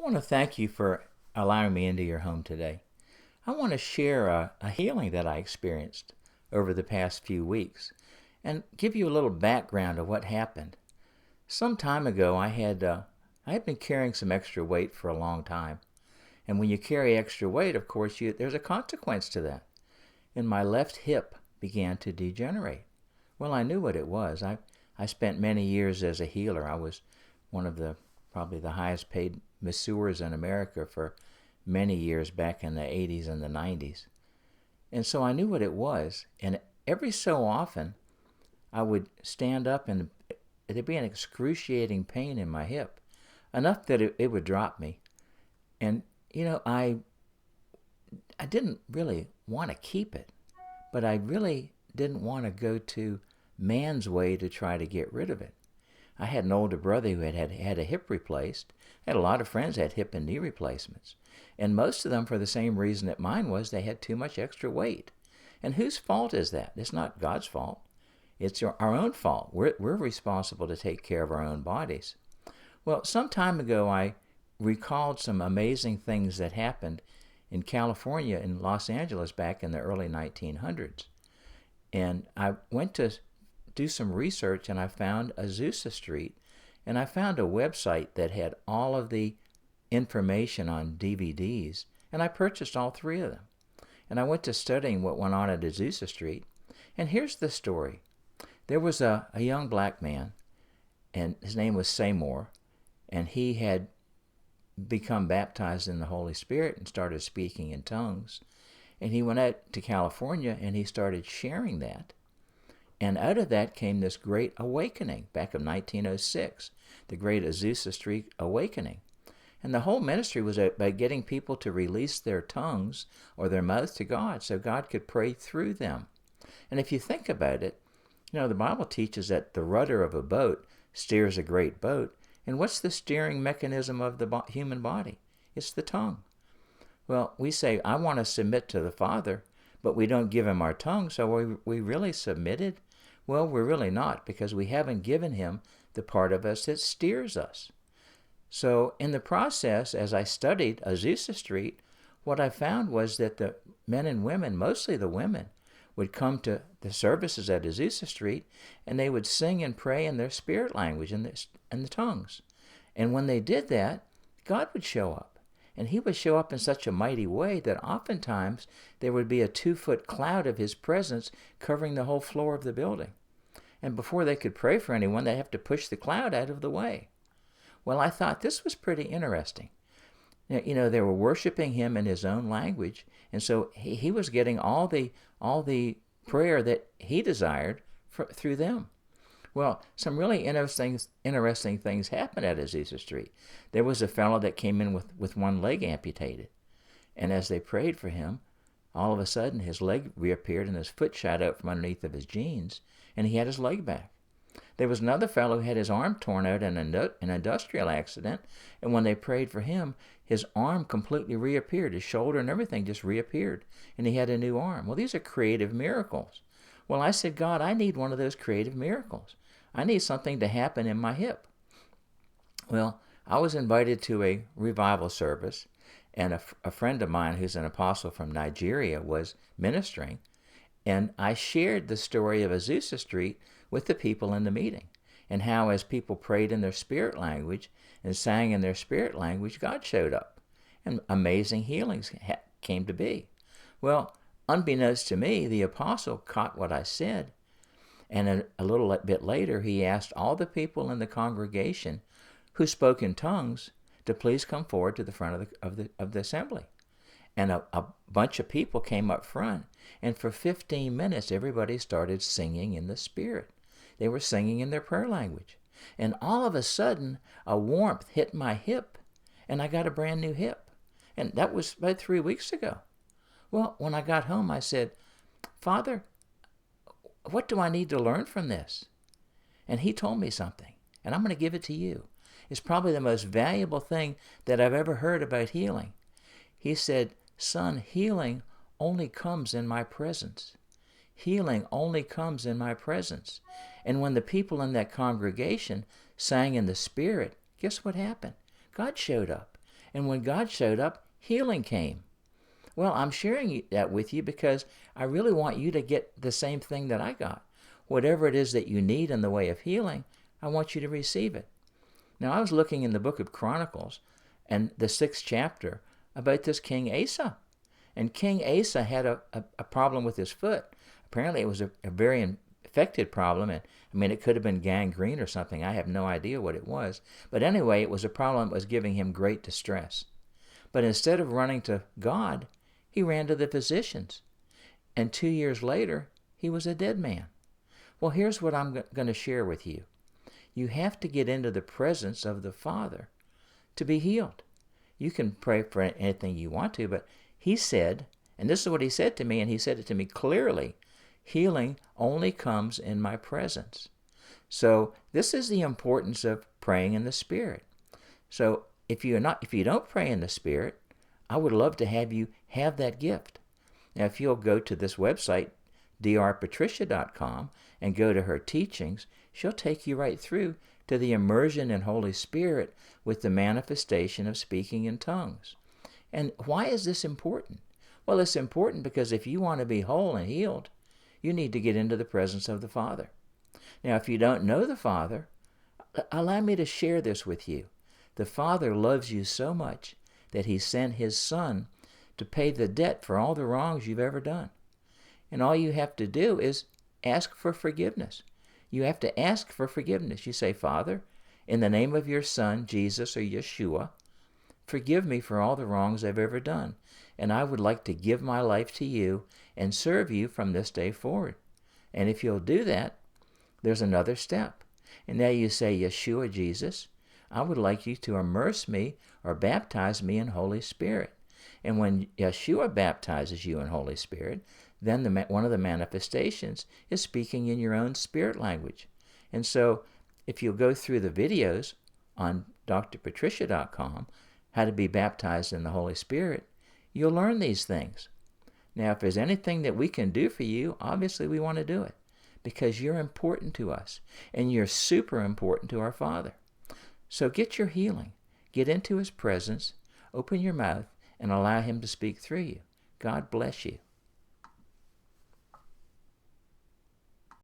want to thank you for allowing me into your home today. I want to share a healing that I experienced over the past few weeks and give you a little background of what happened. Some time ago, I had been carrying some extra weight for a long time. And when you carry extra weight, of course, there's a consequence to that. And my left hip began to degenerate. Well, I knew what it was. I spent many years as a healer. I was one of the probably the highest paid masseurs in America for many years back in the 80s and the 90s. And so I knew what it was. And every so often, I would stand up and there'd be an excruciating pain in my hip, enough that it would drop me. And, I didn't really want to keep it, but I really didn't want to go to man's way to try to get rid of it. I had an older brother who had a hip replaced. I had a lot of friends that had hip and knee replacements. And most of them for the same reason that mine was, they had too much extra weight. And whose fault is that? It's not God's fault. It's our own fault. We're responsible to take care of our own bodies. Well, some time ago, I recalled some amazing things that happened in California, in Los Angeles, back in the early 1900s. And I went to do some research, and I found Azusa Street, and I found a website that had all of the information on DVDs, and I purchased all three of them. And I went to studying what went on at Azusa Street, and here's the story. There was a young black man, and his name was Seymour, and he had become baptized in the Holy Spirit and started speaking in tongues. And he went out to California, and he started sharing that. And out of that came this great awakening back in 1906, the great Azusa Street awakening. And the whole ministry was about getting people to release their tongues or their mouth to God so God could pray through them. And if you think about it, the Bible teaches that the rudder of a boat steers a great boat. And what's the steering mechanism of the human body? It's the tongue. Well, we say, I want to submit to the Father, but we don't give him our tongue, so are we really submitted? Well, we're really not, because we haven't given him the part of us that steers us. So in the process, as I studied Azusa Street, what I found was that the men and women, mostly the women, would come to the services at Azusa Street, and they would sing and pray in their spirit language and the tongues. And when they did that, God would show up. And he would show up in such a mighty way that oftentimes there would be a 2-foot cloud of his presence covering the whole floor of the building. And before they could pray for anyone, they'd have to push the cloud out of the way. Well, I thought this was pretty interesting. They were worshiping him in his own language, and so he was getting all the prayer that he desired through them. Well, some really interesting things happened at Azusa Street. There was a fellow that came in with one leg amputated, and as they prayed for him, all of a sudden his leg reappeared and his foot shot out from underneath of his jeans, and he had his leg back. There was another fellow who had his arm torn out in an industrial accident, and when they prayed for him, his arm completely reappeared. His shoulder and everything just reappeared, and he had a new arm. Well, these are creative miracles. Well, I said, God, I need one of those creative miracles. I need something to happen in my hip. Well, I was invited to a revival service, and a friend of mine who's an apostle from Nigeria was ministering, and I shared the story of Azusa Street with the people in the meeting, and how as people prayed in their spirit language and sang in their spirit language, God showed up, and amazing healings came to be. Well, unbeknownst to me, the apostle caught what I said, and a little bit later, he asked all the people in the congregation who spoke in tongues to please come forward to the front of the assembly. And a bunch of people came up front, and for 15 minutes, everybody started singing in the Spirit. They were singing in their prayer language. And all of a sudden, a warmth hit my hip, and I got a brand new hip. And that was about 3 weeks ago. Well, when I got home, I said, Father, what do I need to learn from this? And he told me something, and I'm going to give it to you. It's probably the most valuable thing that I've ever heard about healing. He said, son, healing only comes in my presence. Healing only comes in my presence. And when the people in that congregation sang in the Spirit, guess what happened? God showed up. And when God showed up, healing came. Well, I'm sharing that with you because I really want you to get the same thing that I got. Whatever it is that you need in the way of healing, I want you to receive it. Now, I was looking in the book of Chronicles and the 6th chapter about this King Asa. And King Asa had a problem with his foot. Apparently, it was a very infected problem. And I mean, it could have been gangrene or something. I have no idea what it was. But anyway, it was a problem that was giving him great distress. But instead of running to God, he ran to the physicians. And 2 years later, he was a dead man. Well, here's what I'm going to share with you. You have to get into the presence of the Father to be healed. You can pray for anything you want to, but he said, and this is what he said to me, and he said it to me clearly, healing only comes in my presence. So this is the importance of praying in the Spirit. So if you don't pray in the Spirit, I would love to have you have that gift. Now, if you'll go to this website, drpatricia.com, and go to her teachings, she'll take you right through to the immersion in Holy Spirit with the manifestation of speaking in tongues. And why is this important? Well, it's important because if you want to be whole and healed, you need to get into the presence of the Father. Now, if you don't know the Father, allow me to share this with you. The Father loves you so much that he sent his Son to pay the debt for all the wrongs you've ever done. And all you have to do is ask for forgiveness. You have to ask for forgiveness. You say, Father, in the name of your Son, Jesus or Yeshua, forgive me for all the wrongs I've ever done. And I would like to give my life to you and serve you from this day forward. And if you'll do that, there's another step. And now you say, Yeshua, Jesus, I would like you to immerse me or baptize me in Holy Spirit. And when Yeshua baptizes you in Holy Spirit, then one of the manifestations is speaking in your own spirit language. And so if you'll go through the videos on drpatricia.com, how to be baptized in the Holy Spirit, you'll learn these things. Now, if there's anything that we can do for you, obviously we want to do it because you're important to us and you're super important to our Father. So get your healing. Get into his presence, open your mouth, and allow him to speak through you. God bless you.